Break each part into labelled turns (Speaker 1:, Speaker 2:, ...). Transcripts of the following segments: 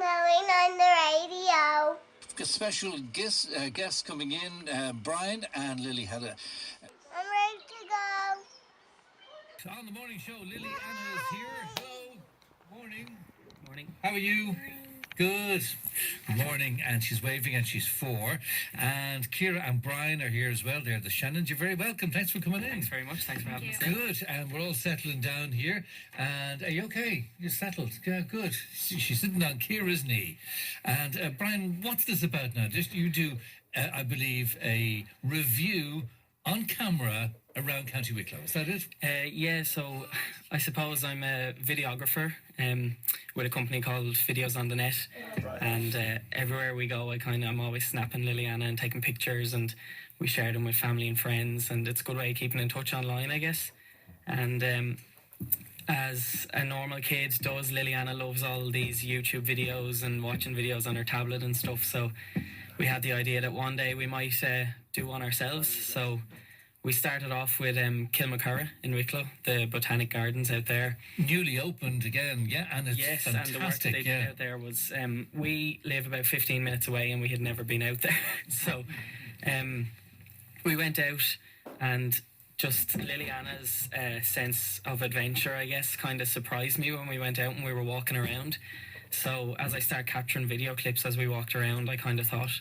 Speaker 1: Going on the radio.
Speaker 2: A special guest coming in, Brian and Lilihanna.
Speaker 1: I'm ready to go.
Speaker 2: On the morning show, Lilihanna is here. Hello. Morning.
Speaker 3: Morning.
Speaker 2: How are you? Good. Morning. And she's waving and she's 4. And Ciara and Brian are here as well. They're the Shannons. You're very welcome. Thanks for coming in.
Speaker 3: Thanks very much. Thanks for having us.
Speaker 2: Good. And we're all settling down here. And are you okay? You're settled. Yeah, good. She's sitting on Ciara's knee. And Brian, what's this about now? Just you do, I believe, a review on camera around County Wicklow. Is that it?
Speaker 3: Yeah, so I suppose I'm a videographer with a company called Videos on the Net. And everywhere we go, I'm always snapping Lilihanna and taking pictures, and we share them with family and friends, and it's a good way of keeping in touch online, I guess. And as a normal kid does, Lilihanna loves all these YouTube videos and watching videos on her tablet and stuff, so we had the idea that one day we might do one ourselves. So we started off with Kilmacurra in Wicklow, the Botanic Gardens out there.
Speaker 2: Newly opened again, yeah, and it's fantastic.
Speaker 3: And the work that they did out there was, we live about 15 minutes away and we had never been out there. So we went out, and just Lilihanna's sense of adventure, I guess, kind of surprised me when we went out and we were walking around. So as I started capturing video clips as we walked around, I kind of thought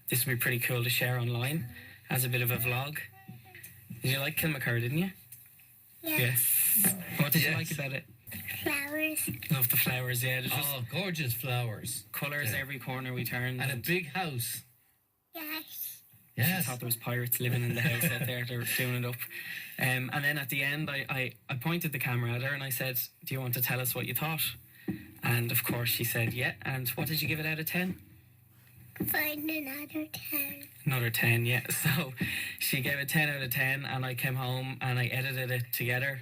Speaker 3: this would be pretty cool to share online as a bit of a vlog. Did you like Kilmacurra, didn't you?
Speaker 1: Yes.
Speaker 3: Yeah. What did you like about it?
Speaker 1: Flowers.
Speaker 3: Love the flowers, yeah.
Speaker 2: Oh, gorgeous flowers.
Speaker 3: Colours every corner we turned.
Speaker 2: And a big house.
Speaker 1: Yes.
Speaker 3: I thought there was pirates living in the house out there. They were doing it up. And then at the end, I pointed the camera at her and I said, do you want to tell us what you thought? And of course she said, yeah. And what did you give it out of 10?
Speaker 1: Find another 10.
Speaker 3: Another 10, yeah. So she gave it 10 out of 10, and I came home and I edited it together,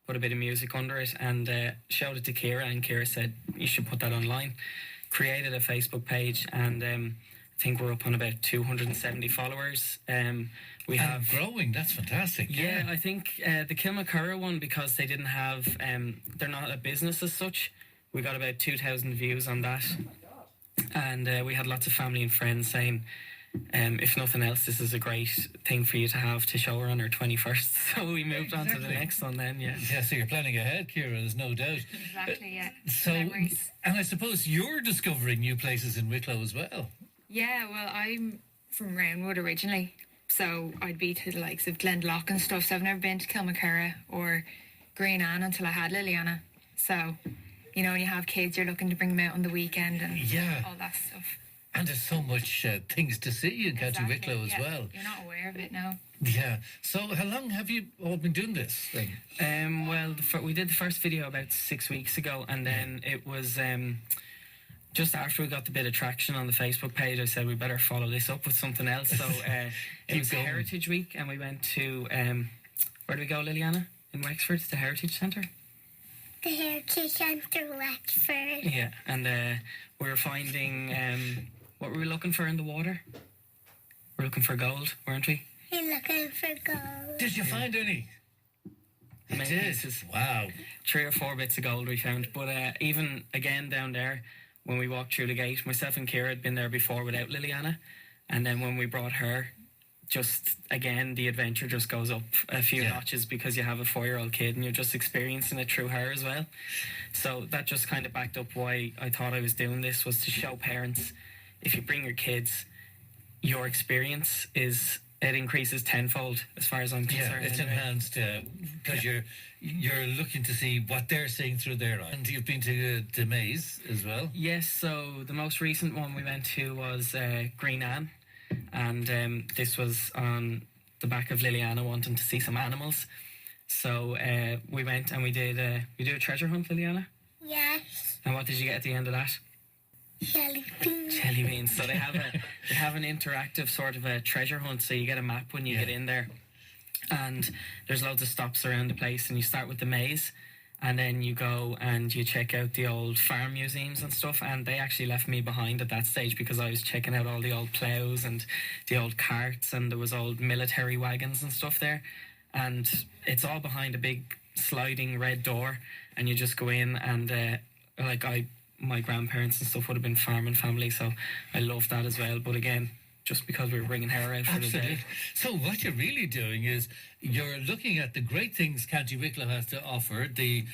Speaker 3: put a bit of music under it, and showed it to Ciara, and Ciara said, you should put that online. Created a Facebook page, and I think we're up on about 270 followers. We have
Speaker 2: growing. That's fantastic.
Speaker 3: Yeah, I think the Kilmacurra one, because they didn't have, they're not a business as such, we got about 2,000 views on that. And we had lots of family and friends saying, if nothing else, this is a great thing for you to have to show her on her 21st. So we moved on to the next one then, yeah.
Speaker 2: Yeah, so you're planning ahead, Ciara, there's no doubt.
Speaker 4: Exactly, yeah.
Speaker 2: So,
Speaker 4: Memories.
Speaker 2: and I suppose you're discovering new places in Wicklow as well.
Speaker 4: Yeah, well, I'm from Roundwood originally, so I'd be to the likes of Glendalough and stuff, so I've never been to Kilmacurra or Green Anne until I had Lilihanna. So, you know, when you have kids, you're looking to bring them out on the weekend and all that stuff.
Speaker 2: And there's so much things to see in County Wicklow as well.
Speaker 4: You're not aware of it now.
Speaker 2: Yeah. So how long have you all been doing this thing?
Speaker 3: Well, we did the first video about 6 weeks ago, and then it was just after we got the bit of traction on the Facebook page, I said we better follow this up with something else. So it was Heritage Week, and we went to, where did we go, Lilihanna? In Wexford, the Heritage Centre?
Speaker 1: The Heritage Centre, Wexford.
Speaker 3: Yeah, and we were finding, what were we looking for in the water? We're looking for gold, weren't we?
Speaker 1: You're looking for gold.
Speaker 2: Did you find any?
Speaker 3: Many pieces.
Speaker 2: Wow.
Speaker 3: 3 or 4 bits of gold we found. But even, again, down there, when we walked through the gate, myself and Ciara had been there before without Lilihanna. And then when we brought her, just, again, the adventure just goes up a few notches because you have a 4-year-old kid and you're just experiencing it through her as well. So that just kind of backed up why I thought I was doing this, was to show parents, if you bring your kids, your experience it increases tenfold as far as I'm concerned.
Speaker 2: Yeah, it's enhanced because you're looking to see what they're seeing through their eyes. And you've been to the maze as well?
Speaker 3: Yes, so the most recent one we went to was Green Anne. And this was on the back of Lilihanna wanting to see some animals. So we went and we did a treasure hunt, Lilihanna?
Speaker 1: Yes.
Speaker 3: And what did you get at the end of that?
Speaker 1: Jelly beans.
Speaker 3: Jelly beans. So they have an interactive sort of a treasure hunt. So you get a map when you get in there. And there's loads of stops around the place, and you start with the maze. And then you go and you check out the old farm museums and stuff, and they actually left me behind at that stage because I was checking out all the old ploughs and the old carts, and there was old military wagons and stuff there. And it's all behind a big sliding red door, and you just go in and I my grandparents and stuff would have been farming family, so I love that as well. But again, just because we were bringing her out for the
Speaker 2: Absolutely.
Speaker 3: day.
Speaker 2: So what you're really doing is you're looking at the great things County Wicklow has to offer, the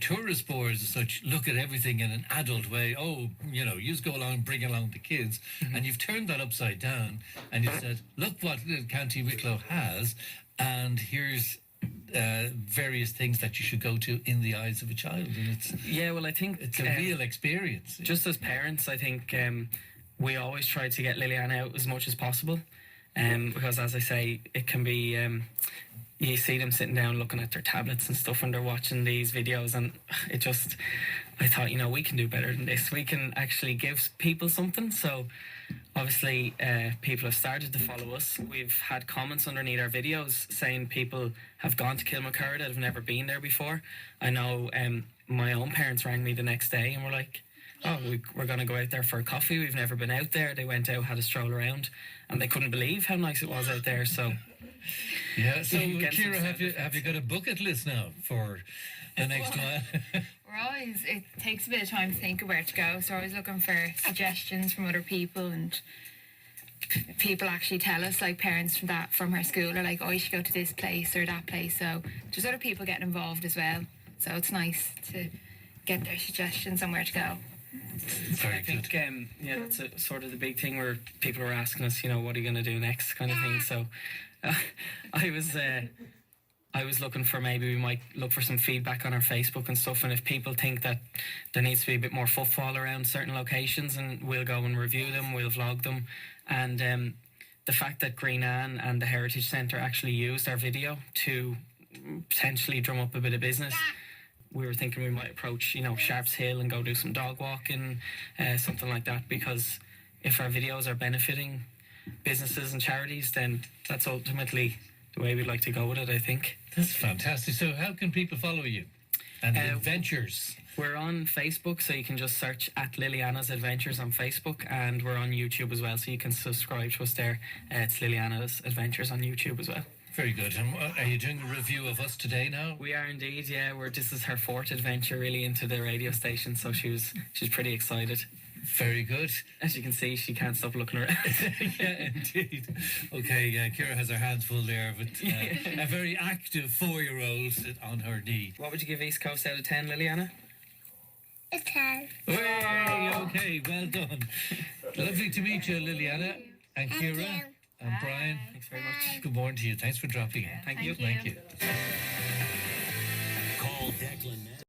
Speaker 2: tourist boards as such look at everything in an adult way. Oh, you know, you just go along and bring along the kids. And you've turned that upside down and you've said, look what County Wicklow has, and here's various things that you should go to in the eyes of a child. And
Speaker 3: Yeah, well, I think
Speaker 2: it's a real experience.
Speaker 3: just as parents, I think we always try to get Liliana out as much as possible, because as I say, it can be you see them sitting down looking at their tablets and stuff when they're watching these videos, and it just, I thought, you know, we can do better than this. We can actually give people something. So obviously people have started to follow us. We've had comments underneath our videos saying people have gone to Kilmacurra that have never been there before. I know my own parents rang me the next day and were like, oh, we're going to go out there for a coffee. We've never been out there. They went out, had a stroll around, and they couldn't believe how nice it was out there. So
Speaker 2: Yeah, so
Speaker 3: Get some
Speaker 2: Ciara,
Speaker 3: sound
Speaker 2: have you got a bucket list now for the next while?
Speaker 4: We're always, it takes a bit of time to think of where to go, so we're always looking for suggestions from other people, and people actually tell us, like parents from our school are like, oh, you should go to this place or that place. So there's other people getting involved as well, so it's nice to get their suggestions on where to go.
Speaker 2: Very
Speaker 3: I think
Speaker 2: good.
Speaker 3: yeah, that's sort of the big thing where people are asking us, you know, what are you going to do next, kind of thing. So I was looking for, maybe we might look for some feedback on our Facebook and stuff, and if people think that there needs to be a bit more footfall around certain locations, and we'll go and review them, we'll vlog them. And the fact that Green Anne and the Heritage Centre actually used our video to potentially drum up a bit of business, we were thinking we might approach, you know, Sharps Hill and go do some dog walking, something like that, because if our videos are benefiting businesses and charities, then that's ultimately the way we'd like to go with it, I think.
Speaker 2: That's fantastic. So how can people follow you and adventures?
Speaker 3: We're on Facebook, so you can just search at Lilihannas Adventures on Facebook, and we're on YouTube as well, so you can subscribe to us there. It's Lilihannas Adventures on YouTube as well.
Speaker 2: Very good. And are you doing a review of us today now?
Speaker 3: We are indeed, yeah. This is her fourth adventure really into the radio station, so she's pretty excited.
Speaker 2: Very good.
Speaker 3: As you can see, she can't stop looking around.
Speaker 2: Yeah, indeed. Okay, Ciara has her hands full there, but a very active 4-year-old on her knee.
Speaker 3: What would you give East Coast out of 10, Liliana?
Speaker 1: A 10.
Speaker 2: Hey, okay, well done. Lovely to meet you, Liliana and
Speaker 1: Thank
Speaker 2: Ciara
Speaker 1: you.
Speaker 2: and Brian.
Speaker 3: Thanks very much.
Speaker 2: Good morning to you. Thanks for dropping in.
Speaker 3: Thank you.
Speaker 4: Thank you.
Speaker 2: Thank you.
Speaker 5: Call Declan now.